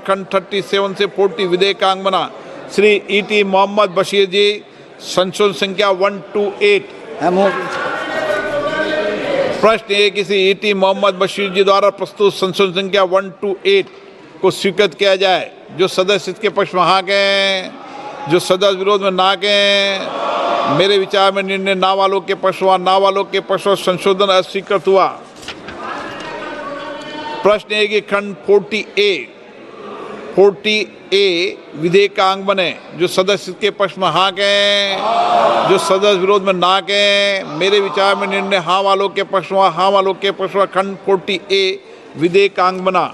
खंड 37 से 40 विधेयकांग बना श्री E.T. मोहम्मद बशीर जी, संशोधन संख्या 128। प्रश्न है किसी E.T. मोहम्मद बशीर जी द्वारा प्रस्तुत संशोधन संख्या 128 को स्वीकृत किया जाए। जो सदस्य इसके पक्ष में हाँ कहें, जो सदस्य विरोध में ना कहें। मेरे विचार में निर्णय ना वालों के पक्ष में, ना वालों के पक्ष में संशोधन अस्वीकृत हुआ। प्रश्न है कि खंड 40A विधेयकांग बने। जो सदस्य इसके पक्ष में हाँ कहें, जो सदस्य विरोध में ना कहें। मेरे विचार में निर्णय हाँ वालों के पक्ष में, हाँ वालों के पक्ष में खंड 40A विधेयकांग बना।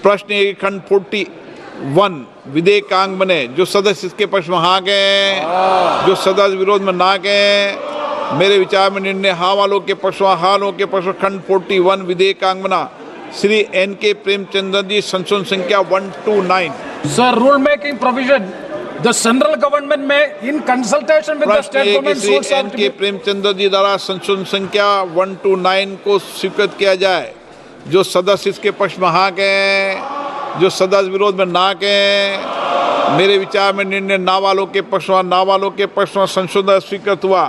प्रश्न है कि खंड 41 विधेयकांग बने। जो सदस्य इसके पक्ष में हाँ कहें, जो सदस्य विरोध में ना कहें। मेरे विचार में निर्णय हाँ वालों के पक्ष में, हाँ वालों के पक्ष में खंड 41 विधेयकांग बना श्री N.K. प्रेमचंद्र जी, संशोधन संख्या 129। Sir, rule making provision the central government में in consultation with the state government N.K. Premchandra ji द्वारा संशोधन संख्या 129 को स्वीकृत किया जाए। जो सदस्य इसके पक्ष में हाँ कहें, जो सदस्य विरोध में ना कहें। मेरे विचार में निर्णय ना वालों के पक्ष में, ना वालों के पक्ष में संशोधन स्वीकृत हुआ।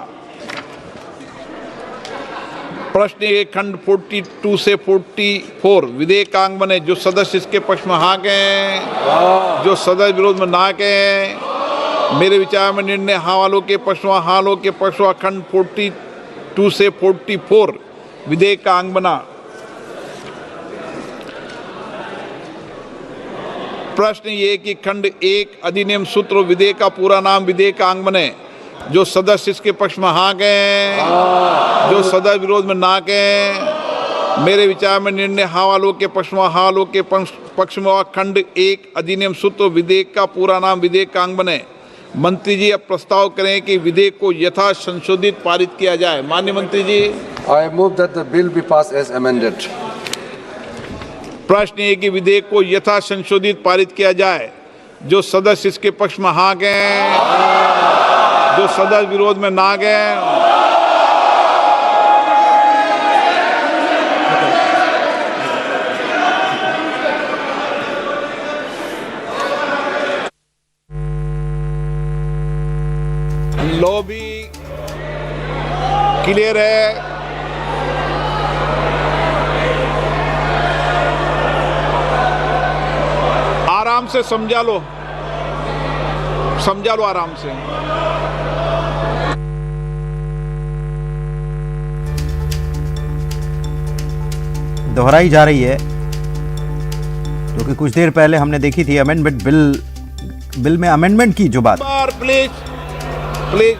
प्रश्न है खंड 42 से 44 विधेयकांग बने। जो सदस्य इसके पक्ष में हाँ कहें, जो सदस्य विरोध में ना कहें। मेरे विचार में निर्णय हाँ वालों के पक्ष में, हाँ वालों के पक्ष में खंड 42 से 44 विधेयकांग बना। प्रश्न ये कि खंड 1 अधिनियम सूत्र विधेयक का पूरा नाम विधेयकांग बने। जो सदस्य इसके पक्ष में हाँ कहें, जो सदस्य विरोध में ना कहें। मेरे विचार में निर्णय हाँ वालों के पक्ष में, हाँ वालों के पक्ष में खंड 1 अधिनियम सूत्र विधेयक का पूरा नाम विधेयकांग बने। मंत्री जी अब प्रस्ताव करें कि विधेयक को यथा संशोधित पारित किया जाए। माननीय मंत्री जी। I move that the bill be passed as amended. प्रश्न है कि विधेयक को यथा संशोधित पारित किया जाए। जो सदस्य इसके पक्ष में हाँ कहें, जो सदस्य विरोध में ना गए। लॉ भी क्लियर है। आराम से समझा लो आराम से। दोहराई जा रही है क्योंकि कुछ देर पहले हमने देखी थी अमेंडमेंट बिल में अमेंडमेंट की जो बात। प्लीज प्लीज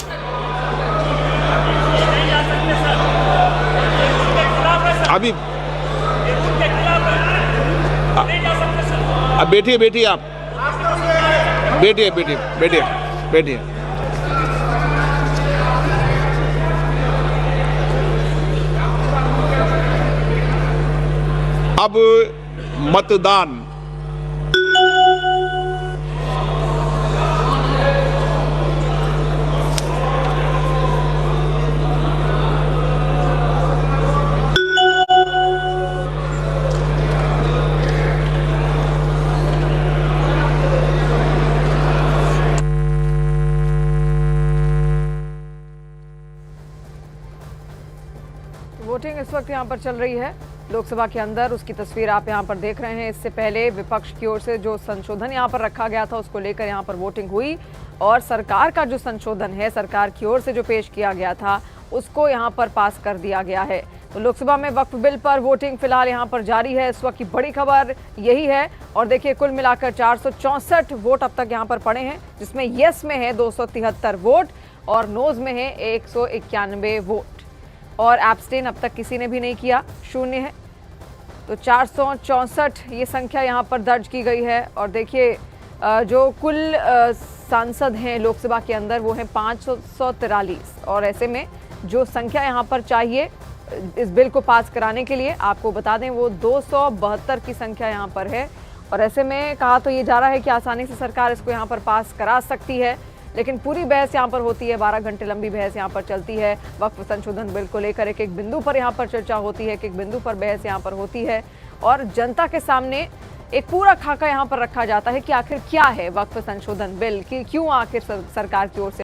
अभी अब बैठिए आप बैठिए। अब मतदान। वोटिंग इस वक्त यहाँ पर चल रही है लोकसभा के अंदर, उसकी तस्वीर आप यहाँ पर देख रहे हैं। इससे पहले विपक्ष की ओर से जो संशोधन यहाँ पर रखा गया था उसको लेकर यहाँ पर वोटिंग हुई और सरकार का जो संशोधन है, सरकार की ओर से जो पेश किया गया था उसको यहाँ पर पास कर दिया गया है। तो लोकसभा में वक्फ बिल पर वोटिंग फिलहाल यहाँ पर जारी है। इस वक्त की बड़ी खबर यही है और देखिए कुल मिलाकर 464 वोट अब तक यहाँ पर पड़े हैं, जिसमें येस में है 273 वोट और नोज में है 191 वोट और एब्सटेन अब तक किसी ने भी नहीं किया, 0 है। तो 464 ये संख्या यहाँ पर दर्ज की गई है और देखिए जो कुल सांसद हैं लोकसभा के अंदर वो हैं 543 और ऐसे में जो संख्या यहाँ पर चाहिए इस बिल को पास कराने के लिए आपको बता दें वो 272 की संख्या यहाँ पर है और ऐसे में कहा तो ये जा रहा है कि आसानी से सरकार इसको यहाँ पर पास करा सकती है, लेकिन पूरी बहस यहाँ पर होती है, 12 घंटे लंबी बहस यहाँ पर चलती है। वक्फ संशोधन बिल को लेकर एक एक बिंदु पर यहाँ पर चर्चा होती है, एक एक बिंदु पर बहस यहाँ पर होती है और जनता के सामने एक पूरा खाका यहाँ पर रखा जाता है कि आखिर क्या है वक्फ संशोधन बिल, कि क्यों आखिर सरकार की ओर से